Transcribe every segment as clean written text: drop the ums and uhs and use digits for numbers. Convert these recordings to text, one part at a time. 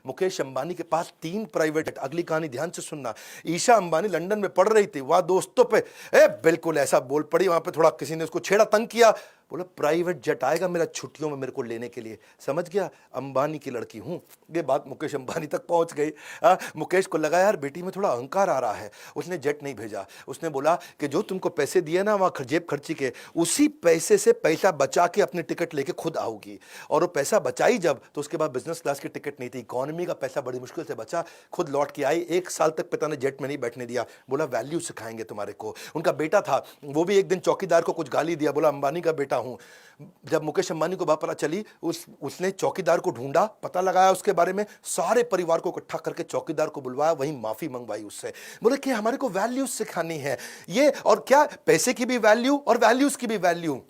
मुकेश अंबानी के पास 3 private jet. अगली कहानी ध्यान से सुनना। ईशा अंबानी लंदन में पढ़ रही थी, वहां दोस्तों पे बिल्कुल ऐसा बोल पड़ी, वहां पे थोड़ा किसी ने उसको छेड़ा, तंग किया, बोला प्राइवेट जेट आएगा मेरा छुट्टियों में मेरे को लेने के लिए। समझ गया, अंबानी की लड़की हूं। ये बात मुकेश अंबानी तक पहुंच गई। मुकेश को लगा यार बेटी में थोड़ा अहंकार आ रहा है। उसने जेट नहीं भेजा, उसने बोला कि जो तुमको पैसे दिए ना वहां जेब खर्ची के, उसी पैसे से पैसा बचा के अपनी टिकट लेके खुद आओगी। और वो पैसा बचाई जब, तो उसके बाद बिजनेस क्लास की टिकट नहीं थी, इकोनॉमी का पैसा बड़ी मुश्किल से बचा, खुद लौट के आई। 1 साल तक पिता ने जेट में नहीं बैठने दिया, बोला वैल्यू सिखाएंगे तुम्हारे को। उनका बेटा था, वो भी एक दिन चौकीदार को कुछ गाली दिया, बोला अंबानी का बेटा हूं। जब मुकेश अंबानी को बात पता चली, उसने चौकीदार को ढूंढा, पता लगाया उसके बारे में, सारे परिवार को इकट्ठा करके चौकीदार को बुलवाया, वहीं माफी मंगवाई उससे। बोले कि हमारे को वैल्यूज सिखानी है ये, और क्या पैसे की भी वैल्यू और वैल्यूज की भी वैल्यू।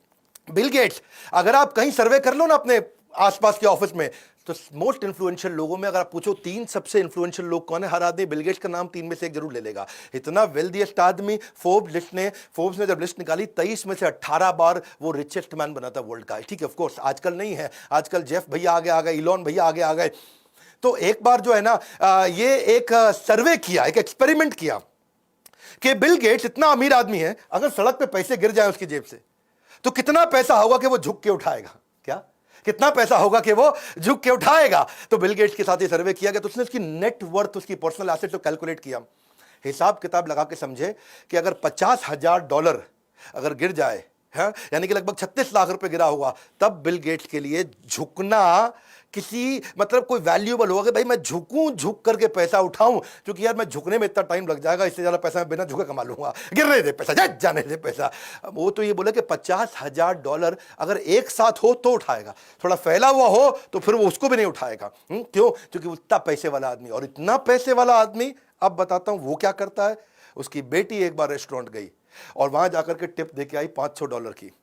बिल गेट्स, अगर आप कहीं सर्वे कर लो ना अपने आसपास के ऑफिस में, तो मोस्ट इन्फ्लुएंशियल लोगों में अगर आप पूछो 3 सबसे इन्फ्लुएंशियल लोग कौन है, हर आदमी बिल गेट्स का नाम 3 में से एक जरूर ले लेगा। इतना वेल्दीएस्ट आदमी। फोर्ब्स ने जब लिस्ट निकाली, 23 में से 18 बार वो रिचेस्ट मैन बना था वर्ल्ड का। ठीक है, ऑफ कोर्स आजकल नहीं है, आजकल जेफ भैया आगे आ गए, इलॉन भैया आगे आ गए। तो एक बार जो है ना, ये एक सर्वे किया, एक एक्सपेरिमेंट किया कि बिल गेट्स इतना अमीर आदमी है, अगर सड़क पे पैसे गिर जाए उसकी जेब से, तो कितना पैसा होगा कि वो झुक के उठाएगा। क्या कितना पैसा होगा कि वो झुक के उठाएगा। तो बिल गेट्स के साथ ये सर्वे किया गया, तो उसने उसकी नेट वर्थ, उसकी पर्सनल एसेट को कैलकुलेट किया, हिसाब किताब लगा के समझे कि अगर $50,000 अगर गिर जाए, है यानी कि लगभग 36 लाख रुपए गिरा होगा, तब बिल गेट्स के लिए झुकना किसी मतलब कोई वैल्यूएबल होगा कि भाई मैं झुकूं, झुक करके पैसा उठाऊं, क्योंकि यार मैं झुकने में इतना टाइम लग जाएगा, इससे ज्यादा पैसा मैं बिना झुके कमा लूंगा, गिरने दे पैसा, जाने दे पैसा। वो तो ये बोले कि $50,000 अगर एक साथ हो तो उठाएगा, थोड़ा फैला हुआ हो तो फिर वो उसको भी नहीं उठाएगा। क्यों? क्योंकि उतना पैसे वाला आदमी, और इतना पैसे वाला आदमी, अब बताता हूं वो क्या करता है। उसकी बेटी एक बार रेस्टोरेंट गई और वहां जाकर के टिप देके आई $500 की।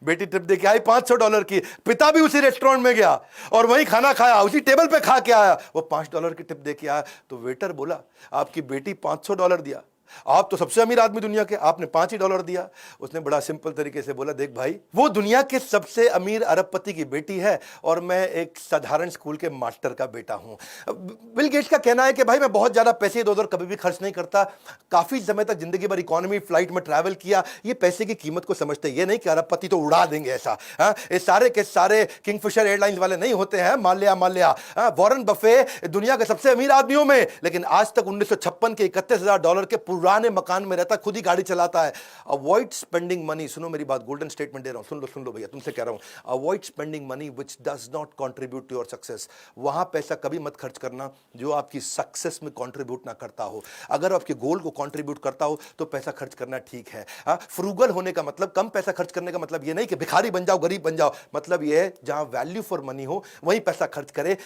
बेटी टिप देके आई $500 की, पिता भी उसी रेस्टोरेंट में गया और वहीं खाना खाया, उसी टेबल पे खा के आया, वो $5 की टिप देके आया। तो वेटर बोला आपकी बेटी $500 दिया, आप तो सबसे अमीर आदमी दुनिया के, आपने $5 ही दिया। उसने बड़ा सिंपल तरीके से बोला, देख भाई, वो दुनिया के सबसे अमीर अरबपति की बेटी है और मैं एक साधारण स्कूल के मास्टर का बेटा हूं। बिल गेट्स का कहना है कि भाई मैं बहुत ज्यादा पैसे इधर उधर कभी भी खर्च नहीं करता, काफी समय तक जिंदगी भर इकोनॉमी फ्लाइट में ट्रैवल किया, ये पैसे की कीमत को समझते। ये नहीं कि अरबपति तो उड़ा देंगे ऐसा, ये सारे के सारे किंगफिशर एयरलाइंस वाले नहीं होते हैं, माल्या। वॉरेन बफे दुनिया के सबसे अमीर आदमियों में, लेकिन आज तक 1956 के $31,000 के पुराने मकान में रहता, खुद ही गाड़ी चलाता है। अवॉइड स्पेंडिंग मनी, सुनो मेरी बात, गोल्डन स्टेटमेंट दे रहा हूं, सुन लो भैया, तुमसे कह रहा हूं, avoid spending money which does not contribute to your success. वहां पैसा कभी मत खर्च करना जो आपकी सक्सेस में कंट्रीब्यूट ना करता हो। अगर आपके गोल को कंट्रीब्यूट करता हो तो पैसा खर्च करना ठीक है। फ्रूगल होने का मतलब, कम पैसा खर्च करने का मतलब ये नहीं कि भिखारी बन जाओ, गरीब बन जाओ, मतलब ये है जहां वैल्यू फॉर मनी हो वहीं पैसा खर्च करे।